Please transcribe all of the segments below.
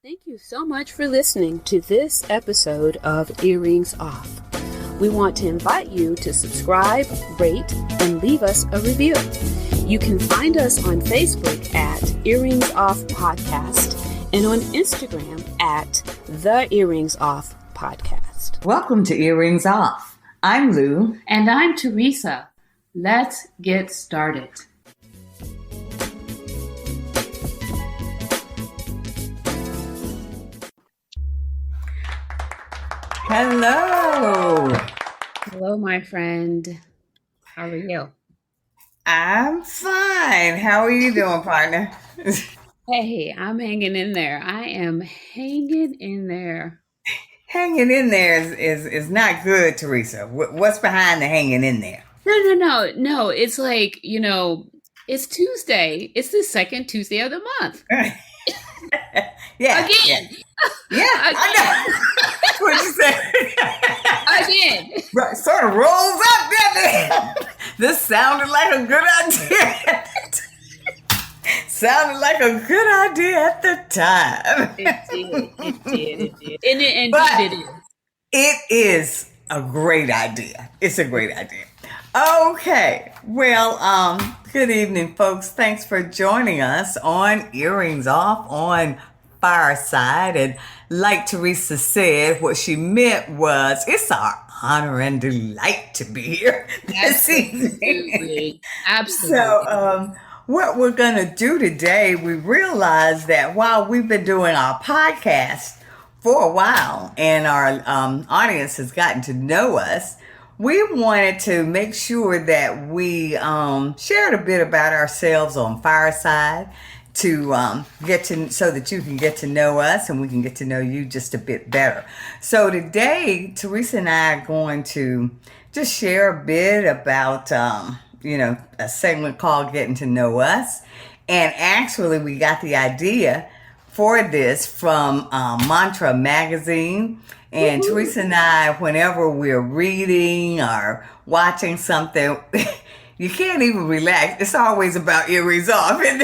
Thank you so much for listening to this episode of Earrings Off. We want to invite you to subscribe, rate, and leave us a review. You can find us on Facebook at Earrings Off Podcast and on Instagram at The Earrings Off Podcast. Welcome to Earrings Off. I'm Lou. And I'm Teresa. Let's get started. Hello. Hello, my friend. How are you? I'm fine. How are you doing, partner? Hey, I'm hanging in there. I am hanging in there. Hanging in there is not good, Teresa. What's behind the hanging in there? No. It's like, it's Tuesday. It's the second Tuesday of the month. Yeah. Again. Yeah. I know. That's what you said. Again. Right, sort of rolls up, didn't it? This sounded like a good idea. Sounded like a good idea at the time. It did. And indeed But it is. it is a great idea. It's a great idea. Okay. Well, good evening, folks. Thanks for joining us on Earrings Off on Fireside. And like Teresa said, what she meant was it's our honor and delight to be here this evening. Absolutely. So, what we're going to do today, we realized that while we've been doing our podcast for a while and our audience has gotten to know us, we wanted to make sure that we shared a bit about ourselves on Fireside to so that you can get to know us and we can get to know you just a bit better. So today, Teresa and I are going to just share a bit about a segment called Getting to Know Us. And actually, we got the idea for this from Mantra Magazine. And Teresa and I, whenever we're reading or watching something, you can't even relax. It's always about earrings off. And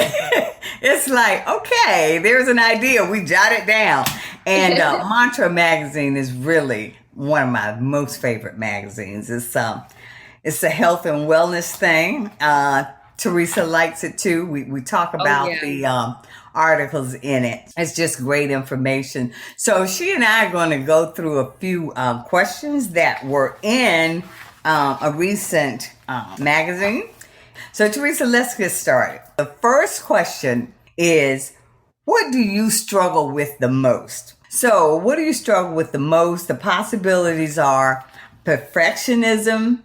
it's like, okay, there's an idea. We jot it down. And Mantra Magazine is really one of my most favorite magazines. It's a health and wellness thing. Teresa likes it too. We talk about the articles in it. It's just great information. So she and I are going to go through a few questions that were in a recent magazine. So Teresa, let's get started. The first question is, what do you struggle with the most? So what do you struggle with the most? The possibilities are perfectionism,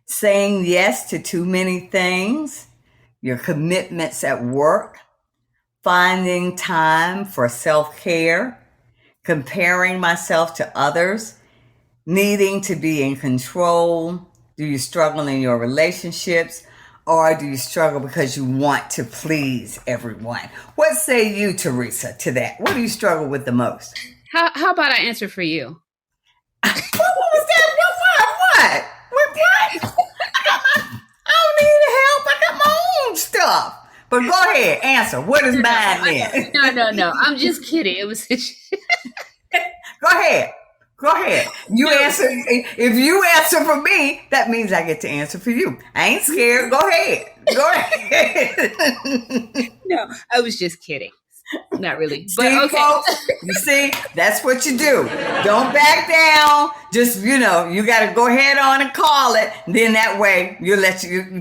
saying yes to too many things, your commitments at work, finding time for self-care, comparing myself to others, needing to be in control. Do you struggle in your relationships, or do you struggle because you want to please everyone? What say you, Teresa, to that? What do you struggle with the most? How about I answer for you? What was that? What? What? I don't need help. I got my own stuff. But go ahead, answer. What is mine then? No. I'm just kidding. It was. Go ahead. You answer. If you answer for me, that means I get to answer for you. I ain't scared. Go ahead. No, I was just kidding. Not really. But see, okay. Folks, you see, that's what you do. Don't back down. Just, you got to go ahead on and call it. Then that way,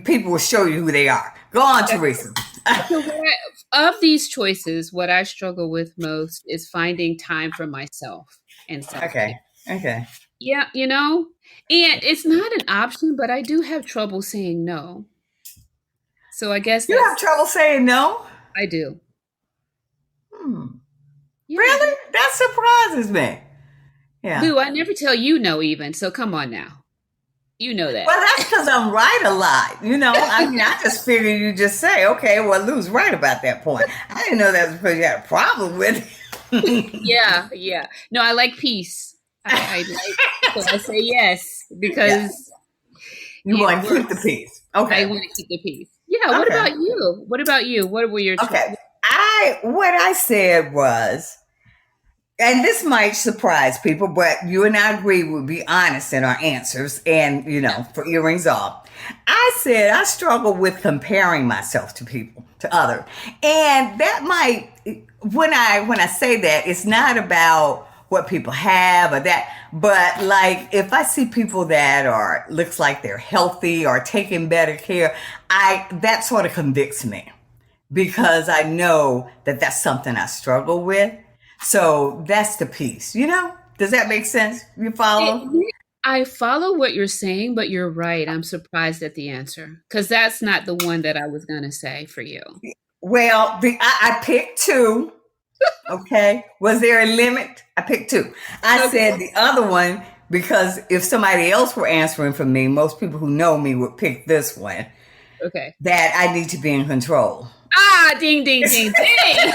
people will show you who they are. Go on, Teresa. So of these choices, what I struggle with most is finding time for myself and self-care. Okay. Yeah, and it's not an option, but I do have trouble saying no. So I guess you have trouble saying no? I do. Yeah. Really? That surprises me. Yeah. Lou, I never tell you no even, so come on now. You know that. Well, that's because I'm right a lot. I just figure you just say, okay, well, Lou's right about that point. I didn't know that was because you had a problem with it. Yeah. No, I like peace. I say yes because you want to keep the peace. Okay. I want to keep the peace. Yeah. What about you? What were your Okay. What I said was And this might surprise people, but you and I agree we'll be honest in our answers and, for earrings off. I said I struggle with comparing myself to people, to others. And that might, when I say that, it's not about what people have or that, but like if I see people that looks like they're healthy or taking better care, that sort of convicts me because I know that that's something I struggle with. So that's the piece, Does that make sense? You follow? I follow what you're saying, but you're right. I'm surprised at the answer because that's not the one that I was going to say for you. Well, I picked two. Okay. Was there a limit? I picked two. I said the other one because if somebody else were answering for me, most people who know me would pick this one. Okay. That I need to be in control. Ah, ding, ding, ding, ding.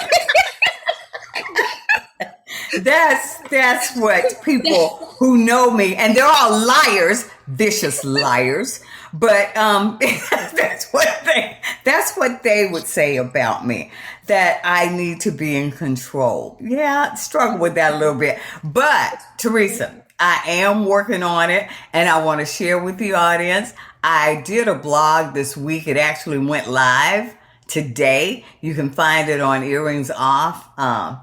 That's what people who know me, and they're all liars, vicious liars, but that's what they would say about me, that I need to be in control. Yeah, I struggle with that a little bit. But Teresa, I am working on it, and I want to share with the audience. I did a blog this week. It actually went live today. You can find it on earringsoff.com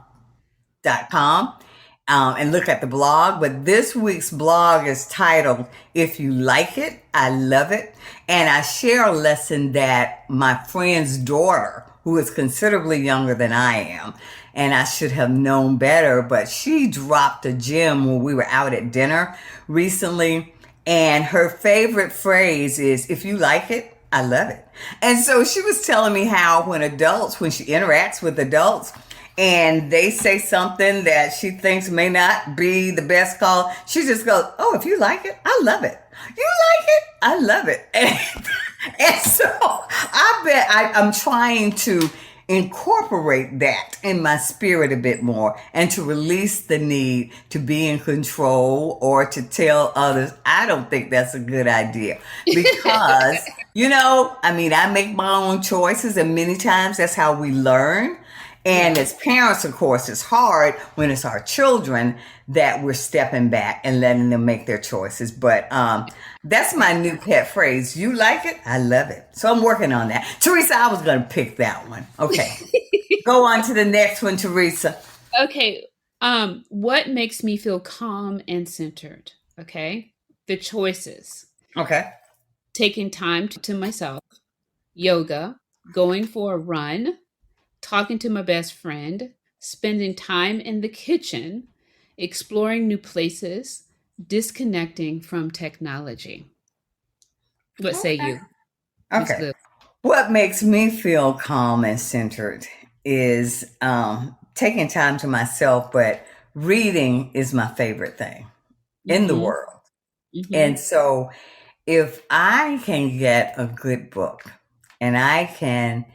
and look at the blog. But this week's blog is titled, If You Like It, I Love It. And I share a lesson that my friend's daughter, who is considerably younger than I am, and I should have known better, but she dropped a gem when we were out at dinner recently. And her favorite phrase is, if you like it, I love it. And so she was telling me how when she interacts with adults, and they say something that she thinks may not be the best call, she just goes, oh, if you like it, I love it. You like it? I love it. And so I bet I'm trying to incorporate that in my spirit a bit more and to release the need to be in control or to tell others. I don't think that's a good idea because, I make my own choices, and many times that's how we learn. And as parents, of course, it's hard when it's our children that we're stepping back and letting them make their choices. But that's my new pet phrase. You like it? I love it. So I'm working on that. Teresa, I was going to pick that one. Okay. Go on to the next one, Teresa. Okay. What makes me feel calm and centered? Okay. The choices. Okay. Taking time to myself, yoga, going for a run, talking to my best friend, spending time in the kitchen, exploring new places, disconnecting from technology. What say you? Okay. What makes me feel calm and centered is taking time to myself, but reading is my favorite thing in the world. Mm-hmm. And so if I can get a good book and I can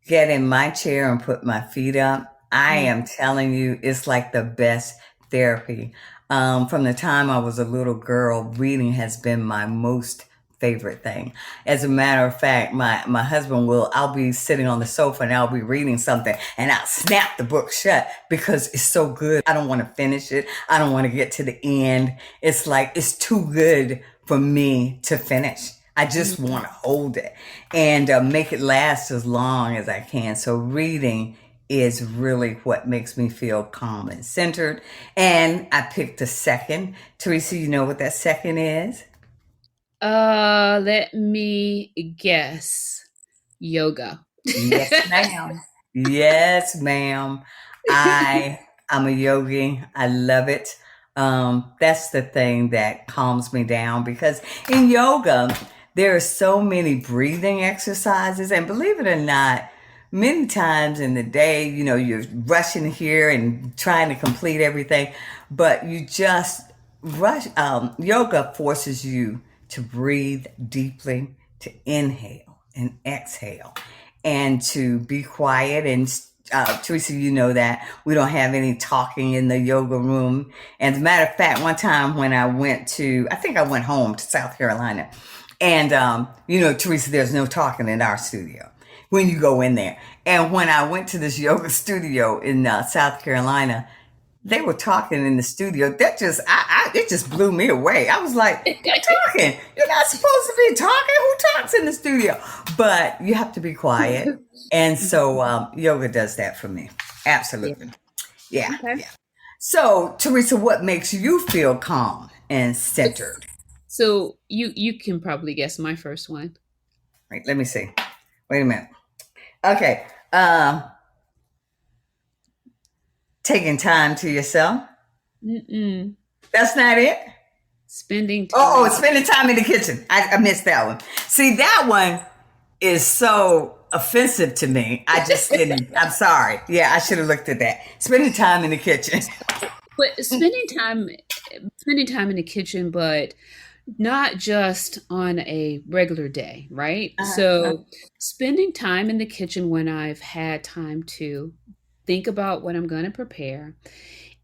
get in my chair and put my feet up, I am telling you, it's like the best therapy. From the time I was a little girl, reading has been my most favorite thing. As a matter of fact, my husband I'll be sitting on the sofa and I'll be reading something and I'll snap the book shut because it's so good. I don't want to finish it. I don't want to get to the end. It's like, it's too good for me to finish. I just want to hold it and make it last as long as I can. So reading is really what makes me feel calm and centered. And I picked a second. Teresa, you know what that second is? Let me guess. Yoga. Yes, ma'am. Yes, ma'am. I'm a yogi. I love it. That's the thing that calms me down because in yoga, there are so many breathing exercises, and believe it or not, many times in the day, you're rushing here and trying to complete everything, but you just rush. Yoga forces you to breathe deeply, to inhale and exhale, and to be quiet. And Teresa, you know that we don't have any talking in the yoga room. And as a matter of fact, one time when I went home to South Carolina, and, Teresa, there's no talking in our studio when you go in there. And when I went to this yoga studio in South Carolina, they were talking in the studio. That just, it just blew me away. I was like, "You're talking. You're not supposed to be talking. Who talks in the studio?" But you have to be quiet, and so yoga does that for me. Yeah. Absolutely, yeah, Okay. yeah. So, Teresa, what makes you feel calm and centered? So you can probably guess my first one. Wait, let me see. Wait a minute. Okay, um, taking time to yourself. Mm-mm. That's not it. Spending Oh, time. spending time in the kitchen. I missed that one. See, that one is so offensive to me. I just didn't. I'm sorry. Yeah, I should have looked at that. Spending time in the kitchen. But spending time in the kitchen, but not just on a regular day, right? Uh-huh. So, spending time in the kitchen when I've had time to think about what I'm going to prepare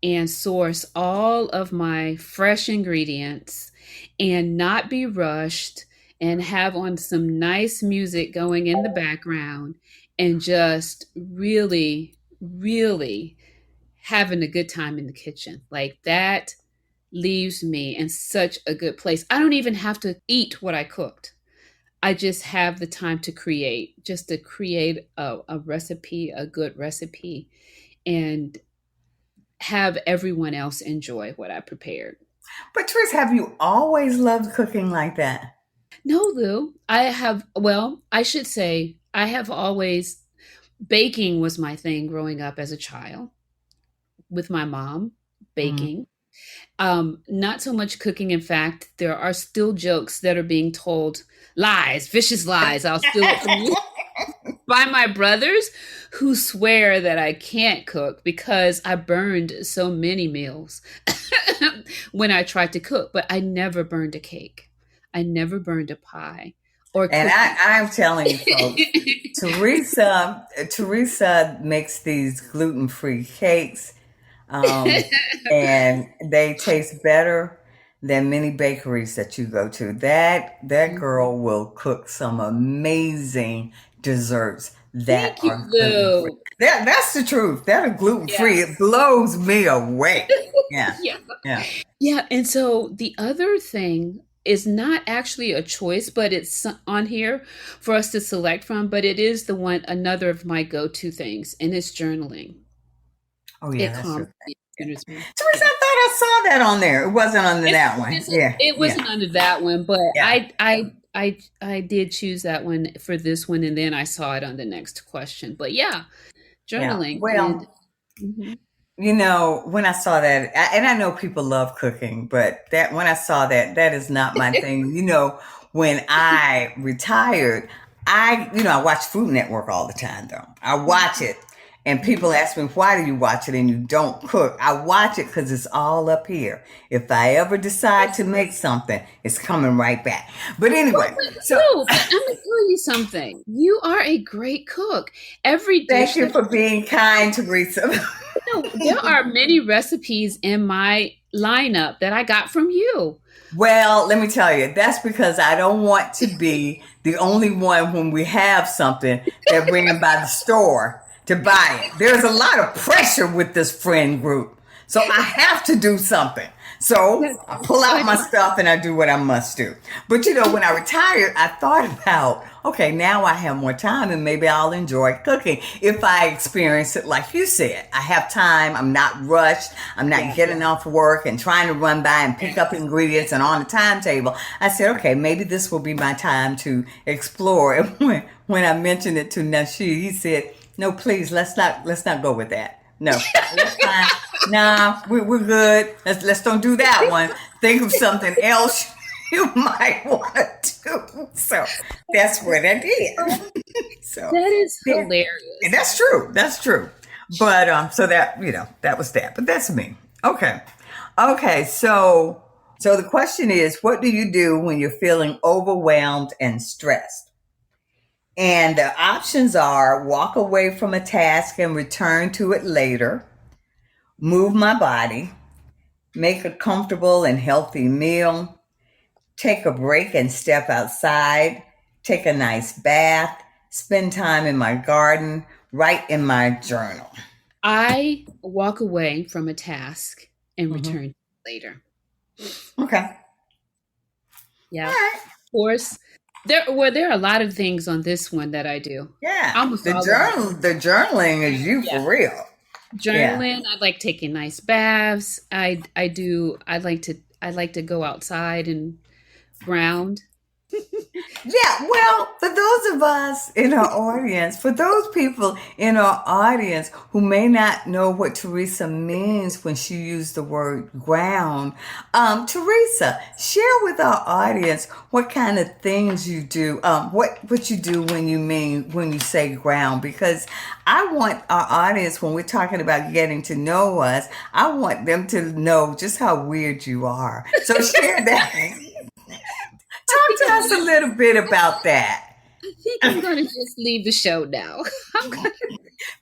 and source all of my fresh ingredients and not be rushed and have on some nice music going in the background and just really, really having a good time in the kitchen. Like that leaves me in such a good place. I don't even have to eat what I cooked. I just have the time to create, just to create a recipe, a good recipe, and have everyone else enjoy what I prepared. But Teresa, have you always loved cooking like that? No, Lou, I should say, I have always, baking was my thing growing up as a child with my mom, Mm. baking. Not so much cooking. In fact, there are still jokes that are being told, lies, vicious lies. I'll steal it from you by my brothers who swear that I can't cook because I burned so many meals when I tried to cook, but I never burned a cake. I never burned a pie or And cookies. I'm telling you, folks, Teresa makes these gluten-free cakes, um, and they taste better than many bakeries that you go to. That girl will cook some amazing desserts that Thank you, are gluten-free. Lou. That's the truth. That are Yeah. gluten-free. It blows me away. Yeah, Yeah. yeah. Yeah, and so the other thing is not actually a choice, but it's on here for us to select from, but it is the one another of my go-to things, and it's journaling. Oh yeah, It that's true. calms me, centers me. Teresa, Yeah. I thought I saw that on there. It wasn't on that one. Yeah, It yeah, wasn't under that one, but yeah, I did choose that one for this one, and then I saw it on the next question. But yeah, yeah. journaling and Well, mhm. when I saw that, and I know people love cooking, but that when I saw that, that is not my thing. When I retired, I watch Food Network all the time, though. I watch it, and people ask me, why do you watch it and you don't cook? I watch it because it's all up here. If I ever decide to make something, it's coming right back. But Well, anyway, but so Lou, but I'm gonna tell you something. You are a great cook. Every thank dish you that for being kind, Teresa. there are many recipes in my lineup that I got from you. Well, let me tell you, that's because I don't want to be the only one when we have something that ran by the store to buy it. There's a lot of pressure with this friend group. So I have to do something. So I pull out my stuff and I do what I must do. But when I retired, I thought about, okay, now I have more time and maybe I'll enjoy cooking. If I experience it like you said, I have time, I'm not rushed, I'm not getting off work and trying to run by and pick up ingredients and on the timetable. I said, okay, maybe this will be my time to explore. And when I mentioned it to Nasheed, he said, no, please, let's not go with that. No, that's fine. Nah, we're good. Let's don't do that one. Think of something else you might want to do. So that's what I did. So That is yeah, and hilarious. that's true. That's true. But so that was that. But that's me. Okay, okay. So the question is, what do you do when you're feeling overwhelmed and stressed? And the options are walk away from a task and return to it later, move my body, make a comfortable and healthy meal, take a break and step outside, take a nice bath, spend time in my garden, write in my journal. I walk away from a task and Hmm. return later. Okay. All Yeah. Of right. course, there are a lot of things on this one that I do. Yeah. Almost all of it. The journaling is you Yeah. for real. Yeah. Journaling, I like taking nice baths. I like to go outside and ground. Yeah, well, for those of us in our audience, for those people in our audience who may not know what Teresa means when she used the word ground, Teresa, share with our audience what kind of things you do, what you do when when you say ground, because I want our audience, when we're talking about getting to know us, I want them to know just how weird you are. So share that. I Talk think to I'm us a gonna little bit about that. I think I'm gonna just leave the show now. I'm gonna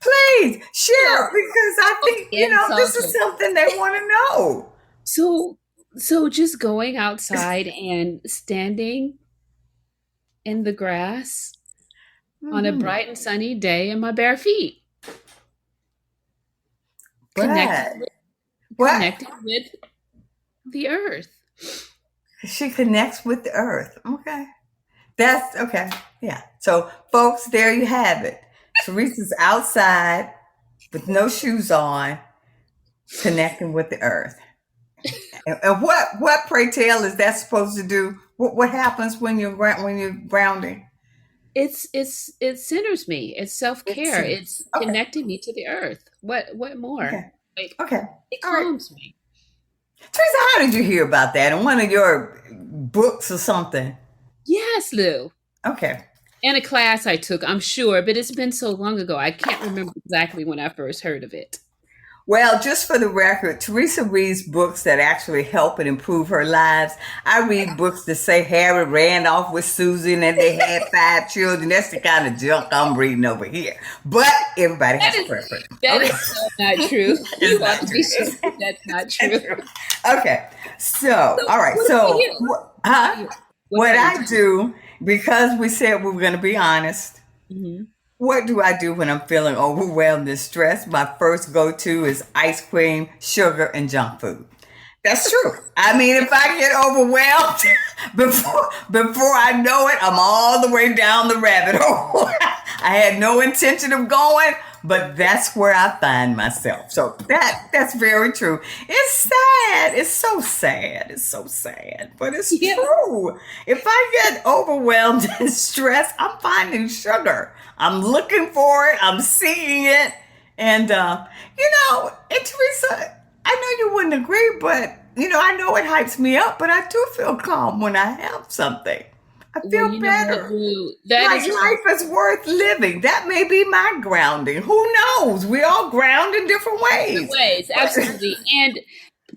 Please so share because I think, and this is salted. something they want to know. So so just going outside and standing in the grass on a Hmm. bright and sunny day in my bare feet, connecting But with what? connecting with the earth. She connects with the earth. Okay. That's okay. Yeah. So, folks, there you have it. Teresa's outside with no shoes on, connecting with the earth. And what pray tell is that supposed to do? What happens when when you're grounding? It centers me. It's It's self-care. It's okay. connecting me to the earth. What more? Okay. Like Okay. it All right. calms me. Teresa, how did you hear about that? In one of your books or something? Yes, Lou. Okay. In a class I took, I'm sure, but it's been so long ago. I can't remember exactly when I first heard of it. Well, just for the record, Teresa reads books that actually help and improve her lives. I read books that say Harry ran off with Susan and they had 5 children. That's the kind of junk I'm reading over here. But everybody That has a is preference. that Okay. is so not true. It's You ought not to true. be sure that that's not It's true. true. Okay. So, So all right. what about So, you? What about huh? you? What What about you? I do, because we said we were going to be honest, Hmm. what do I do when I'm feeling overwhelmed and stressed? My first go to is ice cream, sugar, and junk food. That's true. I mean, if I get overwhelmed before I know it, I'm all the way down the rabbit hole. I had no intention of going, but that's where I find myself. So that's very true. It's sad. It's so sad. It's so sad, but it's Yeah. true. If I get overwhelmed and stressed, I'm finding sugar. I'm looking for it. I'm seeing it, and and Teresa, I know you wouldn't agree, but I know it hypes me up, but I do feel calm when I have something. I Well, feel you know what, better. Lou? That Like is true. life is worth living. That may be my grounding. Who knows? We all ground in different Different ways. ways, But absolutely. And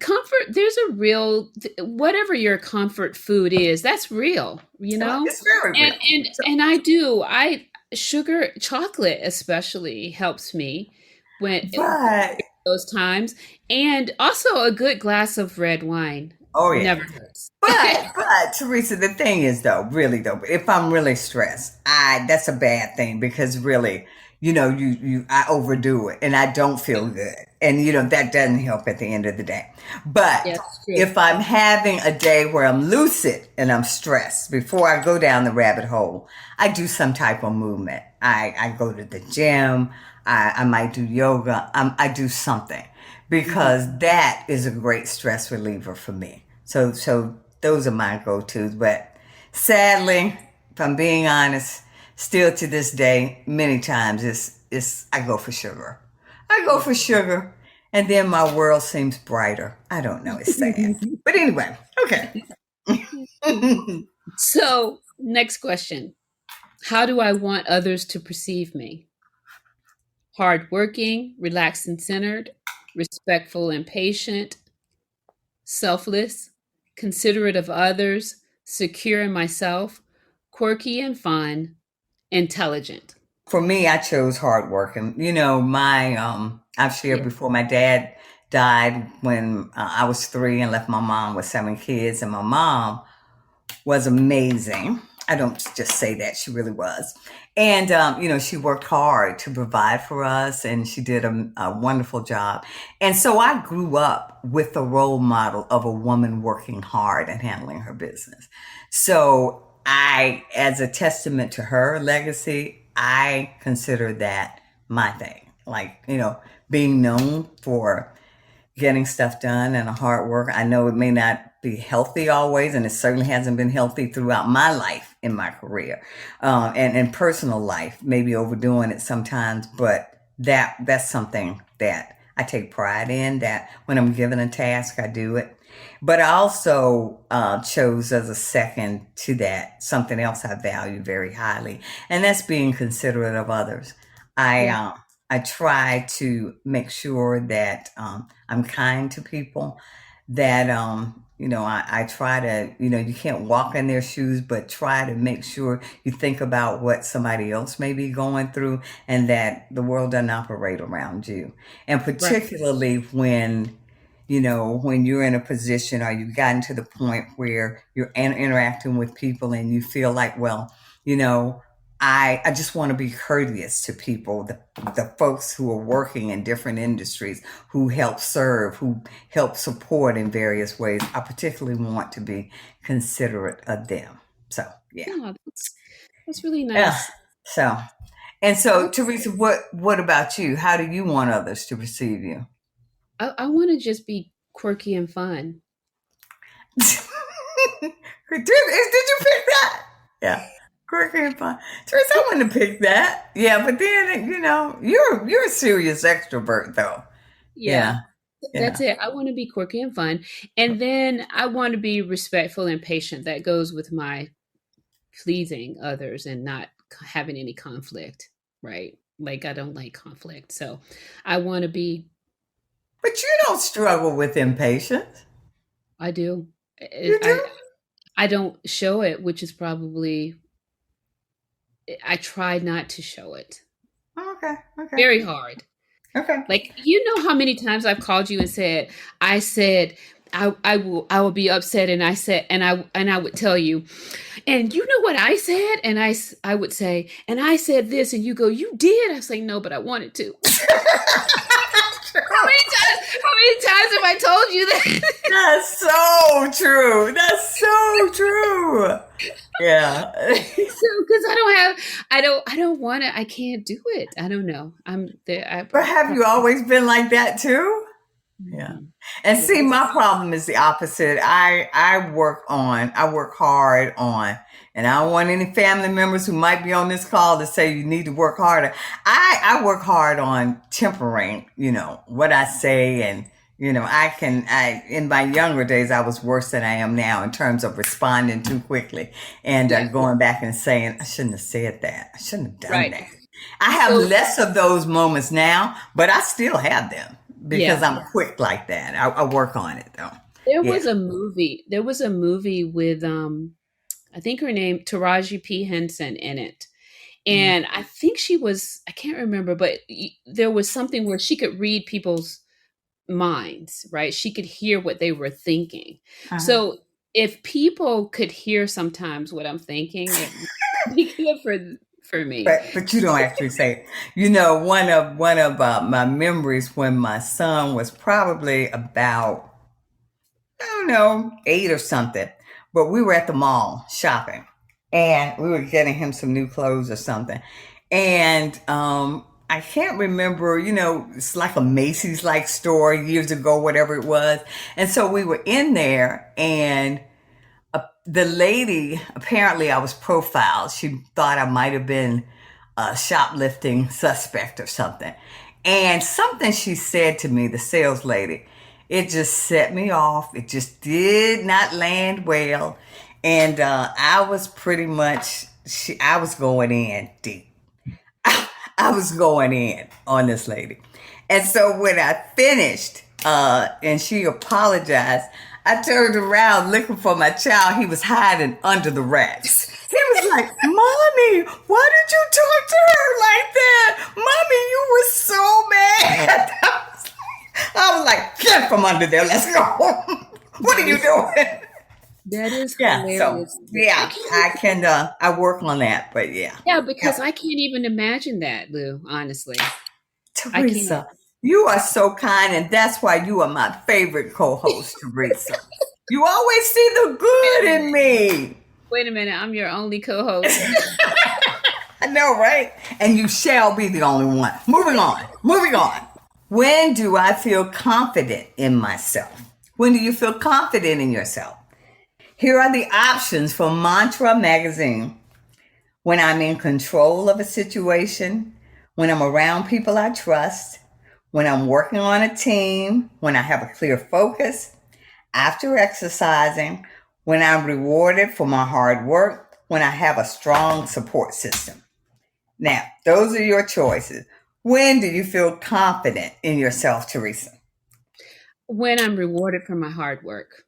comfort, there's a real whatever your comfort food is, that's real, you know? it's very And real. and So, and I sugar chocolate especially helps me when but those times. And also a good glass of red wine oh yeah. never hurts. But Teresa, the thing is though, really though, if I'm really stressed, I that's a bad thing because really, I overdo it and I don't feel good. And that doesn't help at the end of the day. But Yes, true. if I'm having a day where I'm lucid and I'm stressed, before I go down the rabbit hole, I do some type of movement. I go to the gym. I might do yoga. I do something Mhm. because that is a great stress reliever for me. So those are my go-tos. But sadly, if I'm being honest, still to this day, many times it's I go for sugar. I go Yeah. for sugar, and then my world seems brighter. I don't know. It's sad. But anyway, okay. So, next question. How do I want others to perceive me? Hardworking, relaxed and centered, respectful and patient, selfless, considerate of others, secure in myself, quirky and fun, intelligent. For me, I chose hard work, and my I've shared Yeah. before. My dad died when I was 3 and left my mom with 7 kids, and my mom was amazing. I don't just say that, she really was. And, she worked hard to provide for us, and she did a wonderful job. And so I grew up with a role model of a woman working hard and handling her business. So as a testament to her legacy, I consider that my thing. Like, being known for getting stuff done and a hard work. I know it may not be healthy always, and it certainly hasn't been healthy throughout my life in my career, and personal life. Maybe overdoing it sometimes, but that's something that I take pride in. That when I'm given a task, I do it. But I also chose as a second to that something else I value very highly, and that's being considerate of others. I Yeah. I try to make sure that I'm kind to people. That I try to, you can't walk in their shoes, but try to make sure you think about what somebody else may be going through, and that the world doesn't operate around you. And Right. particularly when you're in a position, or you've gotten to the point where you're interacting with people and you feel like, well, you know, I just want to be courteous to people, the folks who are working in different industries, who help serve, who help support in various ways. I particularly want to be considerate of them. So, yeah. Yeah, that's really Yeah. nice. So, and so, I Teresa, what about you? How do you want others to perceive you? I want to just be quirky and fun. Did you pick that? Yeah. Quirky and fun. Teresa, I wouldn't have picked that. Yeah, but then you're a serious extrovert though. Yeah, Yeah. that's Yeah. it. I want to be quirky and fun, and then I want to be respectful and patient. That goes with my pleasing others and not having any conflict, right? Like I don't like conflict, so I want to be. But you don't struggle with impatience. I do. You I do? I don't show it, which is probably I try not to show it. Okay. Okay. Very hard. Okay. Like you know how many times I've called you and said, I said I will be upset and I said and I would tell you, and you know what I said, and I would say, and I said this, and you go, you did. I say no, but I wanted to. How many times have I told you that? That's so true. That's so true. Yeah. So because I don't want to, I can't do it. I don't know. I'm there. But have you always been like that too? Yeah. Mhm. And see, Yes. my problem is the opposite. I work hard on, and I don't want any family members who might be on this call to say you need to work harder. I work hard on tempering, what I say. And, in my younger days, I was worse than I am now in terms of responding too quickly and Yeah. going back and saying, I shouldn't have said that. I shouldn't have done Right. that. I have So less of those moments now, but I still have them because yeah. I'm quick like that. I work on it though. There Yeah. was a movie. There was a movie with I think her name Taraji P. Henson in it. Mm. And I think she was, I can't remember, but there was something where she could read people's minds, right? She could hear what they were thinking. Uh-huh. So if people could hear sometimes what I'm thinking, it would be good for me. But you don't actually say it. One of my memories when my son was probably about, I don't know, 8 or something, but we were at the mall shopping, and we were getting him some new clothes or something. And I can't remember, it's like a Macy's like store years ago, whatever it was. And so we were in there, and the lady, apparently I was profiled. She thought I might have been a shoplifting suspect or something. And something she said to me, the sales lady, it just set me off. It just did not land well. And I was pretty much, I was going in deep. I was going in on this lady. And so when I finished, and she apologized, I turned around looking for my child. He was hiding under the racks. He was like, Mommy, why did you talk to her like that? Mommy, you were so mad. I was like, get from under there. Let's go. What are you doing? That is Yeah. So hilarious. I yeah, can't, I can. I work on that. But yeah. yeah, because Yeah. I can't even imagine that, Lou, honestly. I can't. Teresa, you are so kind, and that's why you are my favorite co-host, Teresa. You always see the Wait a good in minute. me. Wait a minute. I'm your only co-host. I know, right? And you shall be the only one. Moving on. Moving on. When do I feel confident in myself? When do you feel confident in yourself? Here are the options for Mantra Magazine. When I'm in control of a situation, when I'm around people I trust, when I'm working on a team, when I have a clear focus, after exercising, when I'm rewarded for my hard work, when I have a strong support system. Now, those are your choices. When do you feel confident in yourself, Teresa? When I'm rewarded for my hard work.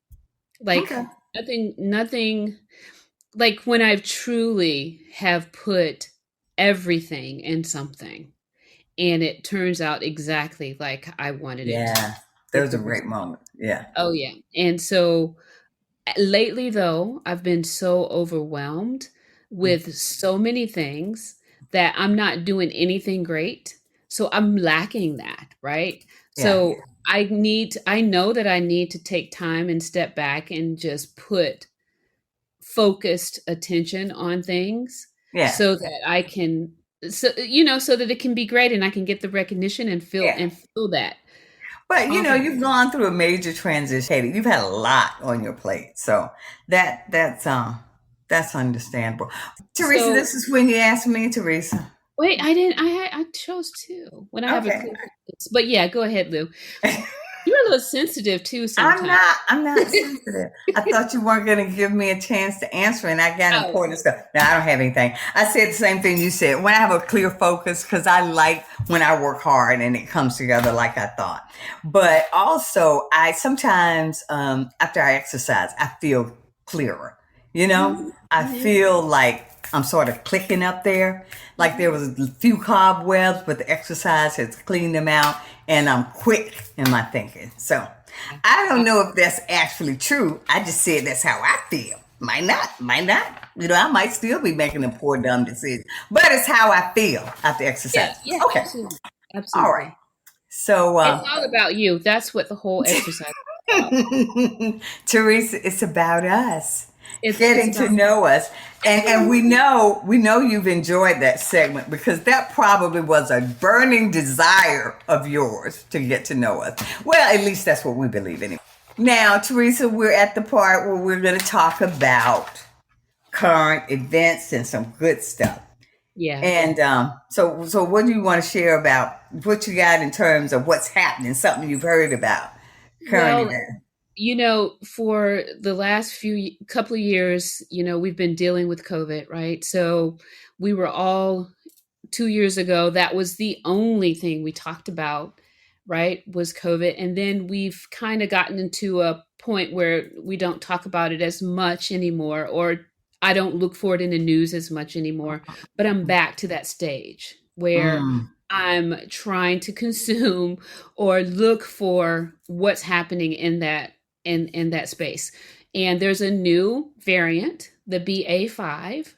Like Okay. nothing like when I've truly have put everything in something and it turns out exactly like I wanted it to. Yeah, Get those the are great result. moments. Yeah. Oh yeah. And so lately though, I've been so overwhelmed with so many things that I'm not doing anything great. So I'm lacking that, right? Yeah. So I know that I need to take time and step back and just put focused attention on things Yeah. so that I can so that it can be great and I can get the recognition Yeah. and feel that But confidence. you've gone through a major transition. Katie. You've had a lot on your plate. So that's understandable. Teresa, So this is when you asked me, Teresa. wait, I chose two when I have a Okay. clear focus. But yeah, go ahead, Lou. You're a little sensitive too sometimes. I'm not sensitive. I thought you weren't going to give me a chance to answer, and I got Oh, important stuff. No, I don't have anything. I said the same thing you said. When I have a clear focus, because I like when I work hard and it comes together like I thought. But also, I sometimes after I exercise, I feel clearer. mhm, I mhm, feel like I'm sort of clicking up there. Like there mhm. was a few cobwebs, but the exercise has cleaned them out, and I'm quick in my thinking. So I don't I- know if that's actually true. I just said that's how I feel. Might not, might not. I might still be making a poor, dumb decision, but it's how I feel after yeah, exercise. yeah, Okay, absolutely, all right. absolutely. So, It's all about you. That's what the whole exercise is about. Teresa, it's about us It's getting to about know us, and we know you've enjoyed that segment because that probably was a burning desire of yours to get to know us. Well, at least that's what we believe anyway. Now, Teresa, we're at the part where we're going to talk about current events and some good stuff. yeah. And so what do you want to share about what you got in terms of what's happening, something you've heard about current Well, events? for the last couple of years, we've been dealing with COVID, right? So we were all 2 years ago, that was the only thing we talked about, right? Was COVID. And then we've kind of gotten into a point where we don't talk about it as much anymore, or I don't look for it in the news as much anymore. But I'm back to that stage where Mm, I'm trying to consume or look for what's happening in that space. And there's a new variant, the BA5,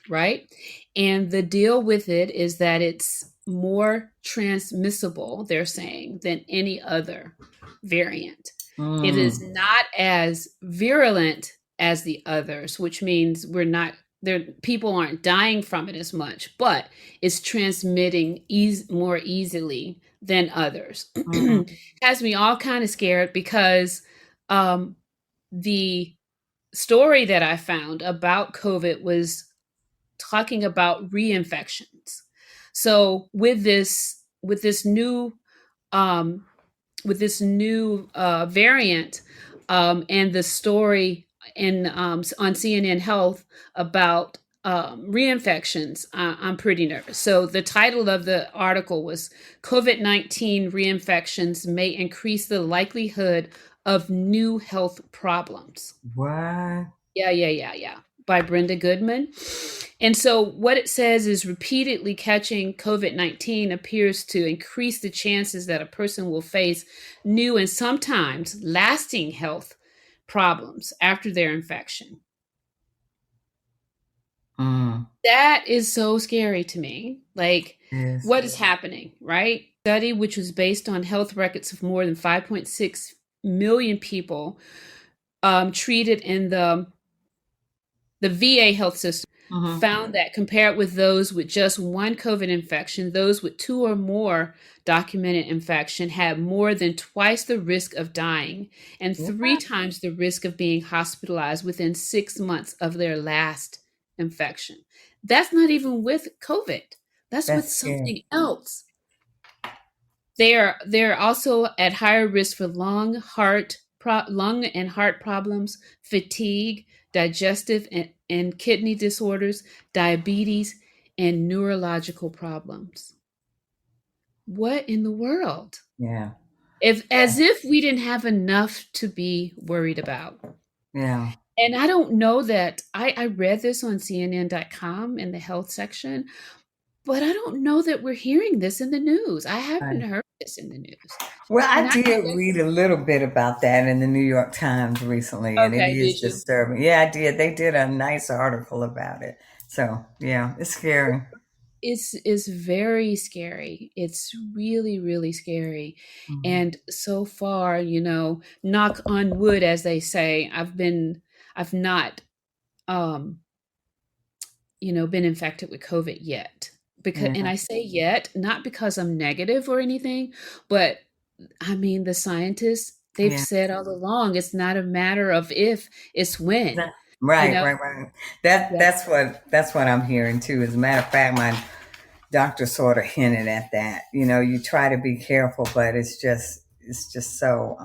right? And the deal with it is that it's more transmissible, they're saying, than any other variant. It is mm, not as virulent as the others, which means we're not there people aren't dying from it as much, but it's transmitting more easily than others. mm, Has me all kind of scared because um, the story that I found about COVID was talking about reinfections. So um, with this new variant and the story in on CNN Health about reinfections, I'm pretty nervous. So the title of the article was "COVID-19 reinfections may increase the likelihood of new health problems." what? Yeah, yeah, yeah, yeah. By Brenda Goodman. And so what it says is repeatedly catching COVID-19 appears to increase the chances that a person will face new and sometimes lasting health problems after their infection. Mm. That is so scary to me. Like, Yes. what is happening, right? Study, which was based on health records of more than 5.6 million people treated in the VA health system, Mm-hmm. found that compared with those with just one COVID infection, those with two or more documented infection had more than twice the risk of dying and three What? times the risk of being hospitalized within 6 months of their last infection. That's not even with COVID. That's with That's scary. something else. They're also at higher risk for lung and heart problems, fatigue, digestive and kidney disorders, diabetes, and neurological problems. What in the world? Yeah. If as if we didn't have enough to be worried about. Yeah. And I don't know that I read this on CNN.com in the health section, but I don't know that we're hearing this in the news. I haven't Right. heard this in the news. Well, And I I did read a little bit about that in the New York Times recently, and it okay, is did you? disturbing. Yeah, I did. They did a nice article about it. So, yeah, it's scary. It's very scary. It's really, really scary. Mhm. And so far, knock on wood, as they say, I've not um, been infected with COVID yet. Because and Yeah. I say yet, not because I'm negative or anything, but I mean the scientists, they've Yeah. said all along it's not a matter of if, it's when. That- You Right, know? right, right. That Yeah. that's what I'm hearing too. As a matter of fact, my doctor sort of hinted at that. You try to be careful, but it's just so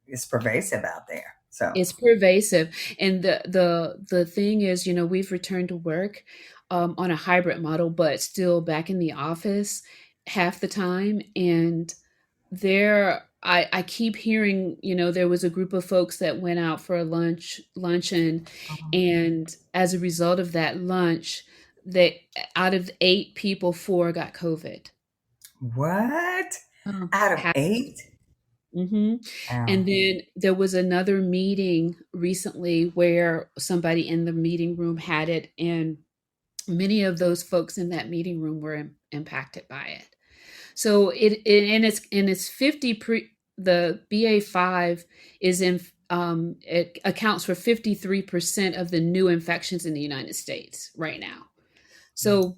it's pervasive out there. So It's pervasive. And the thing is, we've returned to work on a hybrid model, but still back in the office half the time. And I keep hearing, there was a group of folks that went out for a luncheon, mhm. and as a result of that lunch, they out of 8 people, 4 got COVID. What? Oh. Out of eight? hmm And Wow. then there was another meeting recently where somebody in the meeting room had it, and many of those folks in that meeting room were impacted by it. So and it's 50 the BA5 is in it accounts for 53% of the new infections in the United States right now. So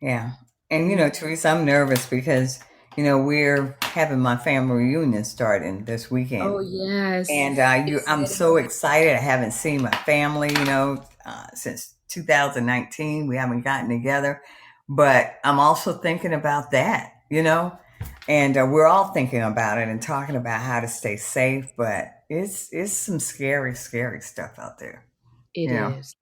Yeah. And mm, Teresa, I'm nervous because we're having my family reunion starting this weekend. oh yes, And I'm exciting. so excited. I haven't seen my family, since 2019. We haven't gotten together, but I'm also thinking about that. And we're all thinking about it and talking about how to stay safe. But it's some scary, scary stuff out there. It Yeah, is.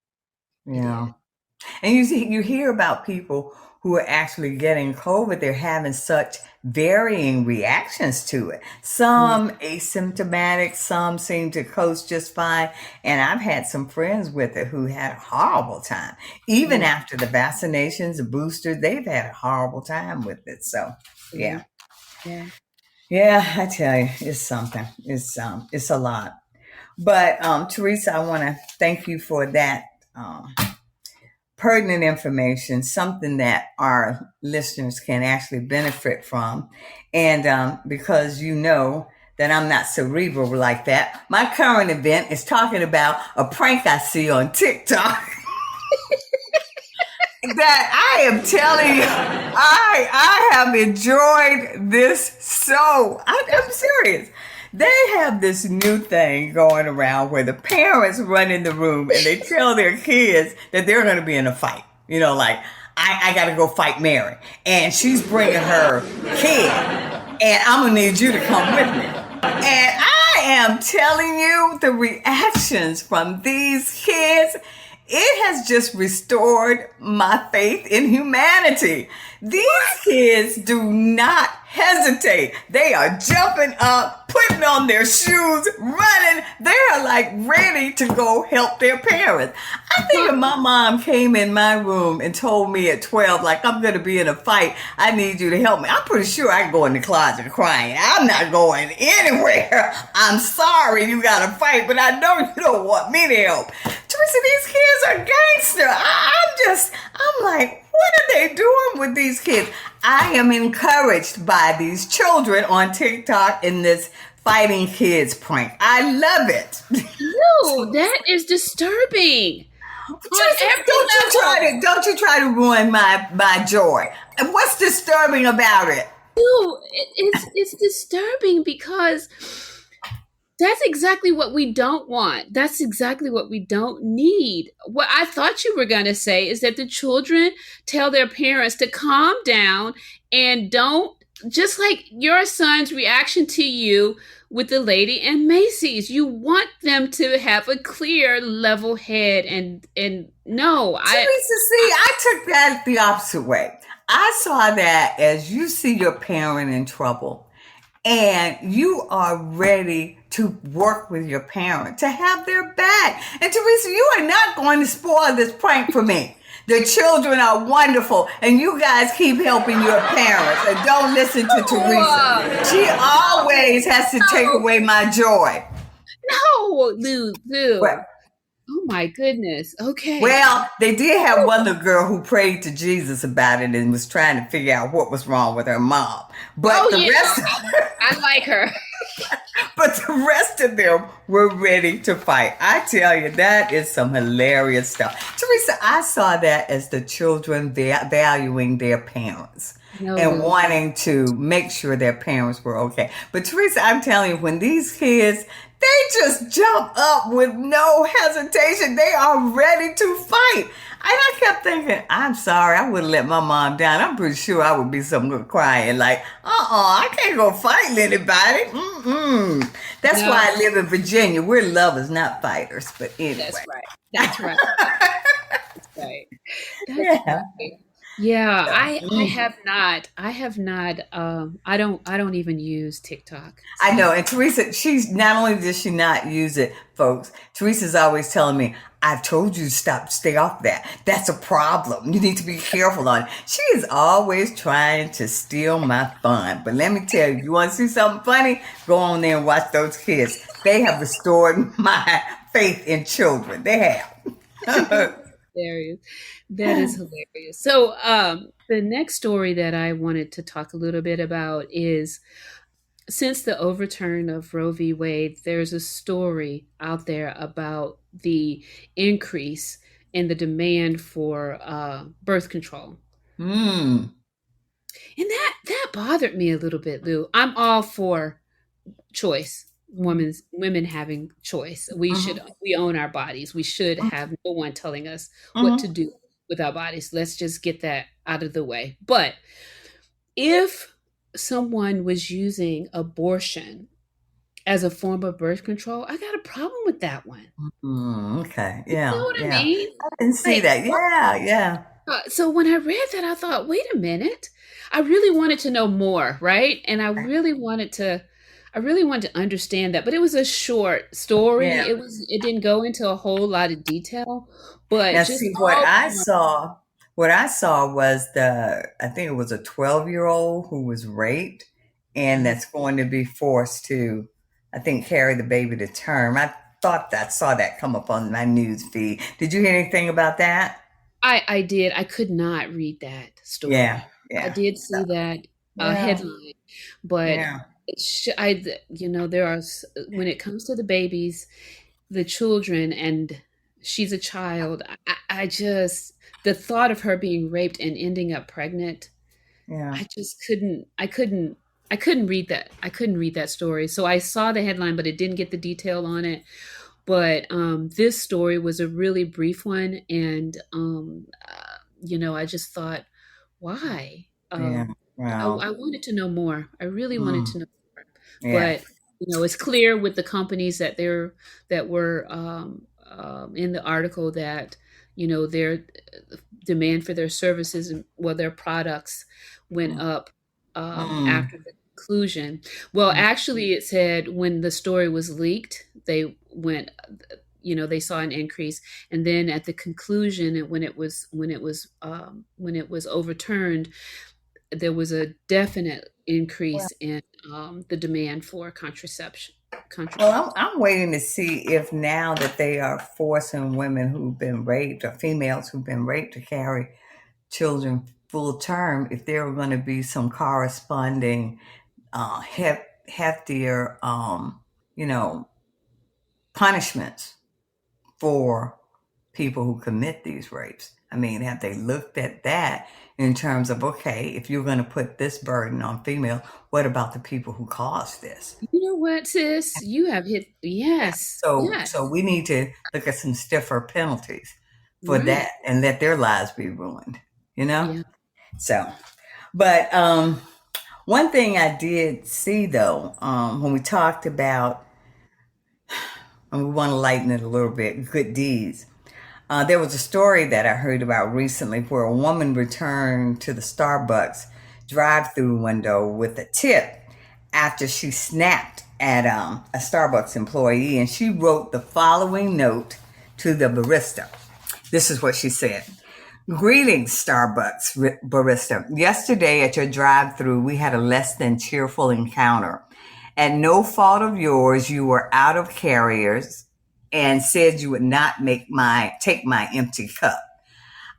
It yeah. is. And you hear about people who are actually getting COVID. They're having such varying reactions to it. Yeah. Some asymptomatic, some seem to coast just fine. And I've had some friends with it who had a horrible time. Even Yeah. after the vaccinations, the boosters, they've had a horrible time with it. So, Yeah. yeah. Yeah. Yeah, I tell you, it's something. It's a lot. But Teresa, I want to thank you for that pertinent information, something that our listeners can actually benefit from. And because that I'm not cerebral like that, my current event is talking about a prank I see on TikTok. That I am telling you, I have enjoyed this I'm serious. They have this new thing going around where the parents run in the room and they tell their kids that they're going to be in a fight. Like, I got to go fight Mary. And she's bringing her kid. And I'm going to need you to come with me. And I am telling you, the reactions from these kids, it has just restored my faith in humanity. These kids do not hesitate. They are jumping up, putting putting on their shoes, running. They're like ready to go help their parents. I think if my mom came in my room and told me at 12, like, I'm going to be in a fight, I need you to help me, I'm pretty sure I could go in the closet crying. I'm not going anywhere. I'm sorry you got to fight, but I know you don't want me to help. Teresa, these kids are gangster. I'm like, what are they doing with these kids? I am encouraged by these children on TikTok in this fighting kids prank. I love it. No, that is disturbing. Don't you try to ruin my joy. And what's disturbing about it? No, it's disturbing because that's exactly what we don't want. That's exactly what we don't need. What I thought you were going to say is that the children tell their parents to calm down and don't, just like your son's reaction to you with the lady in Macy's. You want them to have a clear, level head and no, Teresa, see, I took that the opposite way. I saw that as you see your parent in trouble and you are ready to work with your parent, to have their back. And Teresa, you are not going to spoil this prank for me. The children are wonderful, and you guys keep helping your parents. And don't listen to Teresa. She always has to take away my joy. No, Lou. Well, Oh my goodness. Okay. Well, they did have one little girl who prayed to Jesus about it and was trying to figure out what was wrong with her mom. But rest I like her. But the rest of them were ready to fight. I tell you, that is some hilarious stuff. Teresa, I saw that as the children valuing their parents and wanting to make sure their parents were okay. But Teresa, I'm telling you, when these kids, they just jump up with no hesitation. They are ready to fight. And I kept thinking, I'm sorry, I wouldn't let my mom down. I'm pretty sure I would be somewhere crying like, I can't go fight anybody. That's why I live in Virginia. We're lovers, not fighters. But anyway. That's right. That's right. Yeah, I have not. I don't even use TikTok. I know. And Teresa, she's not only does she not use it, folks, Teresa's always telling me, I've told you to stay off that. That's a problem. You need to be careful on it. She is always trying to steal my fun. But let me tell you, you want to see something funny? Go on there and watch those kids. They have restored my faith in children. They have. Hilarious. That is hilarious. So the next story that I wanted to talk a little bit about is, since the overturn of Roe v. Wade, there's a story out there about the increase in the demand for birth control. And that bothered me a little bit, Lou. I'm all for choice. Women having choice. We own our bodies. We should have no one telling us what to do with our bodies. Let's just get that out of the way. But if someone was using abortion as a form of birth control, I got a problem with that one. Okay. Yeah. You know what I mean? I didn't see that. Yeah. So when I read that, I thought, wait a minute. I really wanted to know more, right? And I really wanted to understand that, but it was a short story. Yeah. It didn't go into a whole lot of detail, but Now, just see, what I saw was I think it was a 12-year-old who was raped and that's going to be forced to, I think, carry the baby to term. I saw that come up on my news feed. Did you hear anything about that? I did. I could not read that story. Yeah. I did see that headline, but there are, when it comes to the babies, the children, and she's a child. I just, the thought of her being raped and ending up pregnant. Yeah. I couldn't read that. I couldn't read that story. So I saw the headline, but it didn't get the detail on it. But this story was a really brief one, and I just thought, why? Wow. I wanted to know more. I really wanted to know more. Yeah. But it's clear with the companies that were in the article that their demand for their services and their products went up after conclusion. Well, actually, it said when the story was leaked, they went, they saw an increase, and then at the conclusion, and when it was overturned, there was a definite Well, increase in the demand for well, contraception. I'm waiting to see if now that they are forcing women who've been raped or females who've been raped to carry children full term, if there are going to be some corresponding heftier, you know, punishments for people who commit these rapes. I mean, have they looked at that in terms of, okay, if you're going to put this burden on female, what about the people who caused this? You know what, sis? You have hit, yes, So yes, we need to look at some stiffer penalties for right. that and let their lives be ruined, you know? Yeah. So, but one thing I did see though, when we talked about, and we want to lighten it a little bit, good deeds. There was a story that I heard about recently where a woman returned to the Starbucks drive-through window with a tip after she snapped at a Starbucks employee, and she wrote the following note to the barista. This is what she said. Greetings, Starbucks barista. Yesterday at your drive-through, we had a less than cheerful encounter. At no fault of yours, you were out of carriers and said you would not take my empty cup.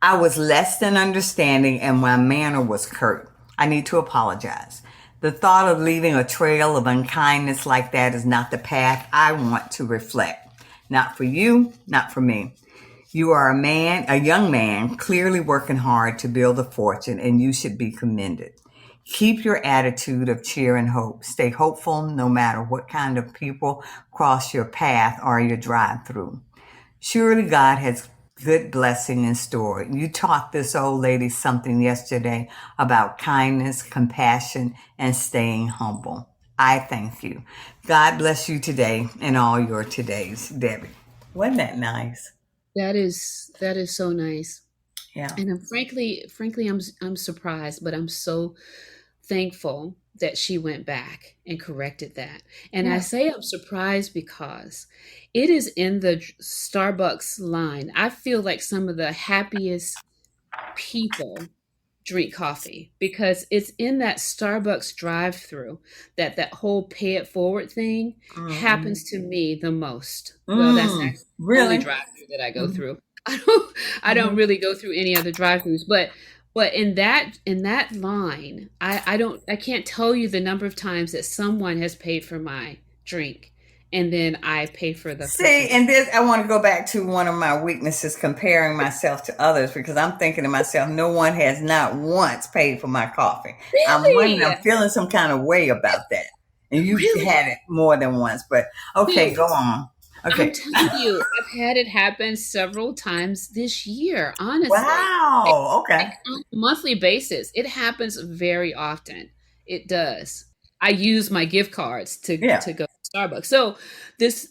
I was less than understanding and my manner was curt. I need to apologize. The thought of leaving a trail of unkindness like that is not the path I want to reflect. Not for you, not for me. You are a young man, clearly working hard to build a fortune, and you should be commended. Keep your attitude of cheer and hope. Stay hopeful no matter what kind of people cross your path or your drive through. Surely God has good blessing in store. You taught this old lady something yesterday about kindness, compassion, and staying humble. I thank you. God bless you today and all your todays, Debbie. Wasn't that nice? That is so nice. Yeah. And frankly, I'm surprised, but I'm so thankful that she went back and corrected that. And I Yeah. say I'm surprised because it is in the Starbucks line. I feel like some of the happiest people drink coffee because it's in that Starbucks drive-through that that whole pay it forward thing Mm-mm. happens to me the most. Well, that's Mm. actually the only Really? drive-through that I go Mm-hmm. through. I don't Mm-hmm. really go through any other drive-throughs, but in that line, I can't tell you the number of times that someone has paid for my drink and then I pay for the See, person's. and this, I want to go back to one of my weaknesses, comparing myself to others, because I'm thinking to myself, no one has not once paid for my coffee. I'm wondering, Really? I'm feeling some kind of way about that. And you've Really? had it more than once, but okay, Dude, go on. I'm Okay. telling you, I've had it happen several times this year, honestly. Wow. Okay. Like on a monthly basis. It happens very often. It does. I use my gift cards Yeah. to go to Starbucks. So this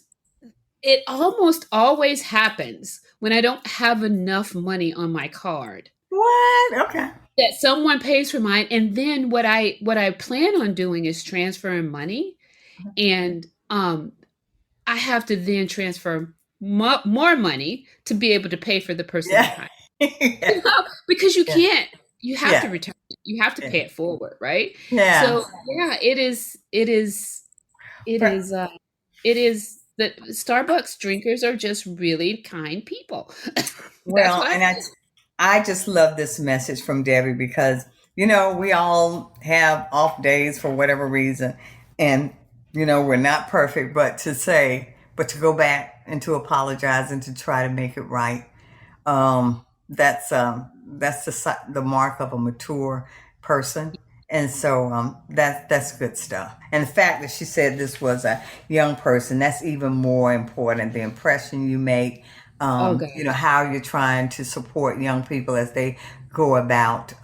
it almost always happens when I don't have enough money on my card What? Okay. that someone pays for mine, and then what I plan on doing is transferring money, and I have to then transfer more money to be able to pay for the person Yeah. behind. Yeah. Because you Yeah. can't. You have to Yeah. return it. You have to Yeah. pay it forward, right? Yeah. So yeah, it But, is it is that Starbucks drinkers are just really kind people. That's well, what I and think. I just love this message from Debbie because, we all have off days for whatever reason. And, we're not perfect, but to go back and to apologize and to try to make it right. That's the mark of a mature person. And so that's good stuff. And the fact that she said this was a young person, that's even more important. The impression you make, Oh God, how you're trying to support young people as they go about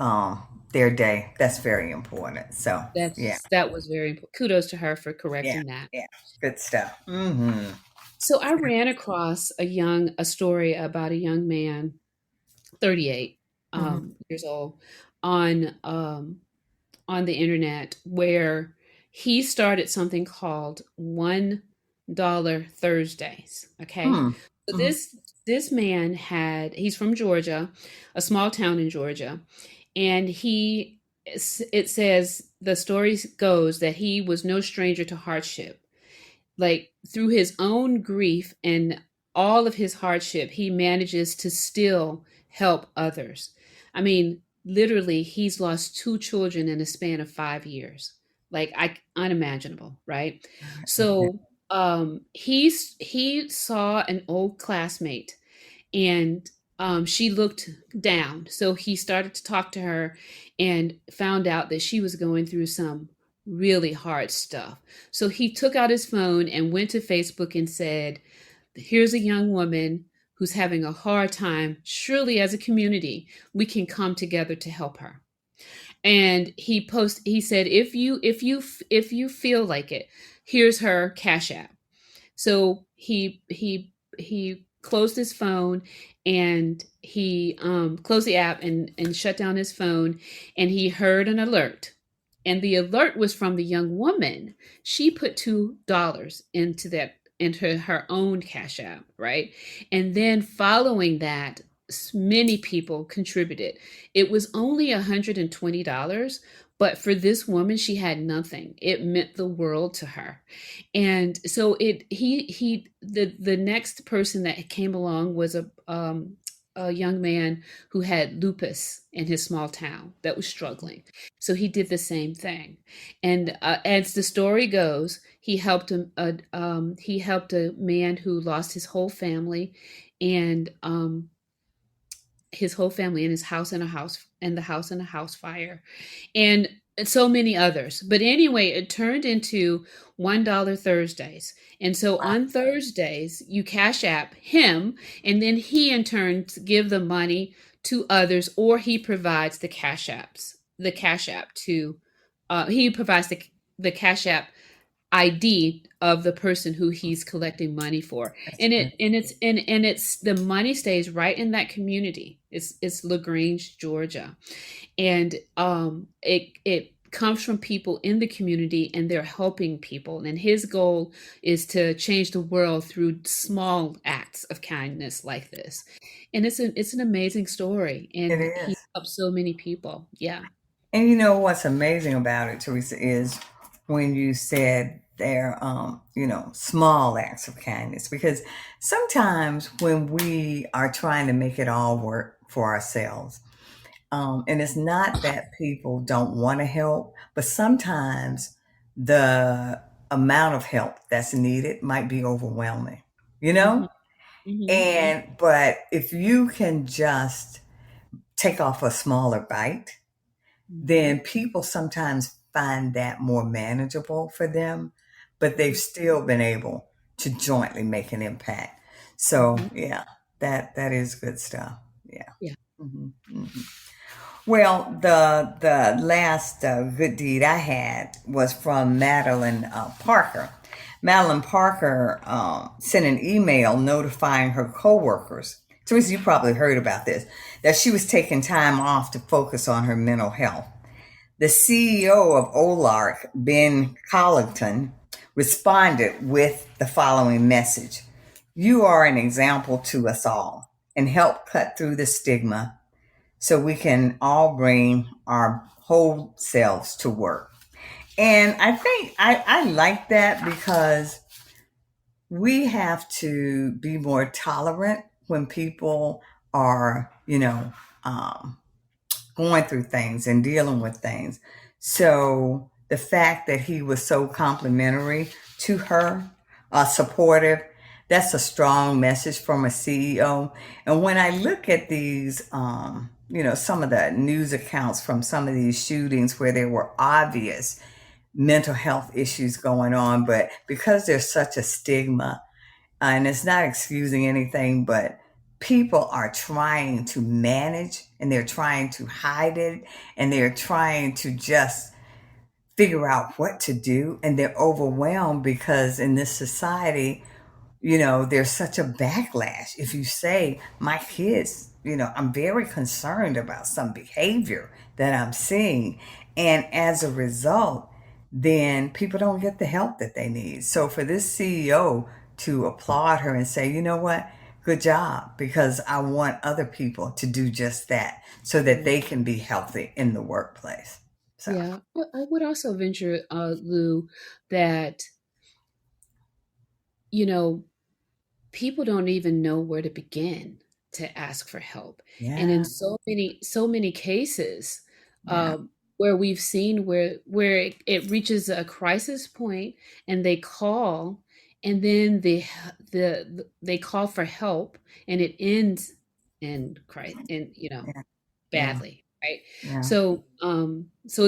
their day. That's very important. So yeah, that was very important. Kudos to her for yeah, correcting that. yeah, good stuff. Hmm. So I ran across a story about a young man, 38 Hmm. years old, on on the internet where he started something called $1 Thursdays. Okay. Hmm. So Mhm. this man he's from Georgia, a small town in Georgia, and it says the story goes that he was no stranger to hardship. Like through his own grief and all of his hardship, he manages to still help others. I mean, literally, he's lost two children in a span of 5 years. Like unimaginable, right? So he saw an old classmate, and she looked down. So he started to talk to her and found out that she was going through some really hard stuff. So he took out his phone and went to Facebook and said, "Here's a young woman who's having a hard time. Surely, as a community, we can come together to help her." And he said, if you feel like it, here's her Cash App. So he closed his phone, and he closed the app and shut down his phone, and he heard an alert. And the alert was from the young woman. She put $2 into her own Cash App, right? And then following that, many people contributed. It was only $120, but for this woman, she had nothing. It meant the world to her. And so the next person that came along was a young man who had lupus in his small town that was struggling. So he did the same thing. And as the story goes, he helped a man who lost and his whole family in his house and a house and the house and a house fire, and so many others. But anyway, it turned into $1 Thursdays. And so Wow. on Thursdays, you Cash App him, and then he in turn give the money to others, or he provides the Cash App to, he provides the Cash App ID of the person who he's collecting money for. That's And good. it's the money stays right in that community. It's LaGrange, Georgia. And it comes from people in the community, and they're helping people. And his goal is to change the world through small acts of kindness like this. And it's an amazing story, It and he is. helps so many people. Yeah. And you know what's amazing about it, Teresa, is when you said they're, small acts of kindness. Because sometimes when we are trying to make it all work for ourselves, and it's not that people don't want to help, but sometimes the amount of help that's needed might be overwhelming, you Hmm. know? Hmm. But if you can just take off a smaller bite, Hmm. then people sometimes find that more manageable for them, but they've still been able to jointly make an impact. So Hmm. yeah, that is good stuff. Yeah. Yeah. hmm hmm Well, the last good deed I had was from Madeline Parker. Madeline Parker sent an email notifying her coworkers. Teresa, you probably heard about this, that she was taking time off to focus on her mental health. The CEO of Olark, Ben Collington, responded with the following message: "You are an example to us all and help cut through the stigma so we can all bring our whole selves to work." And I think I like that because we have to be more tolerant when people are, going through things and dealing with things. So the fact that he was so complimentary to her, supportive, that's a strong message from a CEO. And when I look at these, some of the news accounts from some of these shootings where there were obvious mental health issues going on, but because there's such a stigma, and it's not excusing anything, but people are trying to manage and they're trying to hide it and they're trying to just figure out what to do. And they're overwhelmed because in this society, there's such a backlash. If you say, my kids, I'm very concerned about some behavior that I'm seeing. And as a result, then people don't get the help that they need. So for this CEO to applaud her and say, you know what, good job, because I want other people to do just that so that they can be healthy in the workplace. So, Yeah, I would also venture, Lou, that, you know, people don't even know where to begin to ask for help. And in yeah, so many cases, yeah, where we've seen where it reaches a crisis point and they call, and then they call for help, and it ends in yeah, yeah, badly, right? yeah, So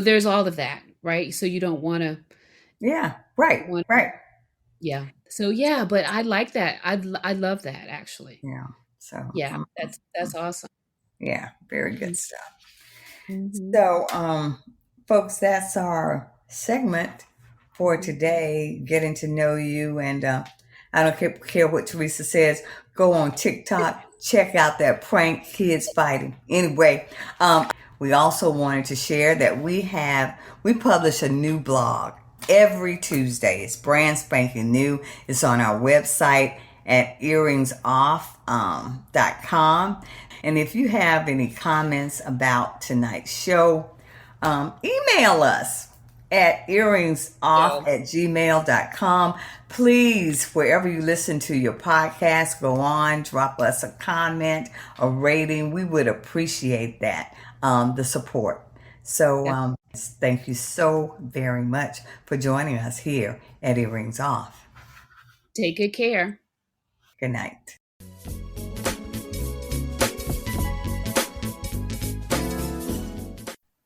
there's all of that, right? So you don't want to yeah, right, want right. yeah. So yeah, but I like that. I love that actually. Yeah. So, Yeah, that's awesome. yeah, very good Mhm, stuff. mhm. So, folks, that's our segment for Mhm. today, getting to know you. And I don't care what Teresa says. Go on TikTok, check out that prank kids fighting. Anyway, we also wanted to share that we publish a new blog every Tuesday. It's brand spanking new. It's on our website at earringsoff.com. And if you have any comments about tonight's show, email us at earringsoff So at gmail.com. Please, wherever you listen to your podcast, go on, drop us a comment, a rating. We would appreciate that, the support. So, yeah, thank you so very much for joining us here at Earrings Off. take good care. Good night.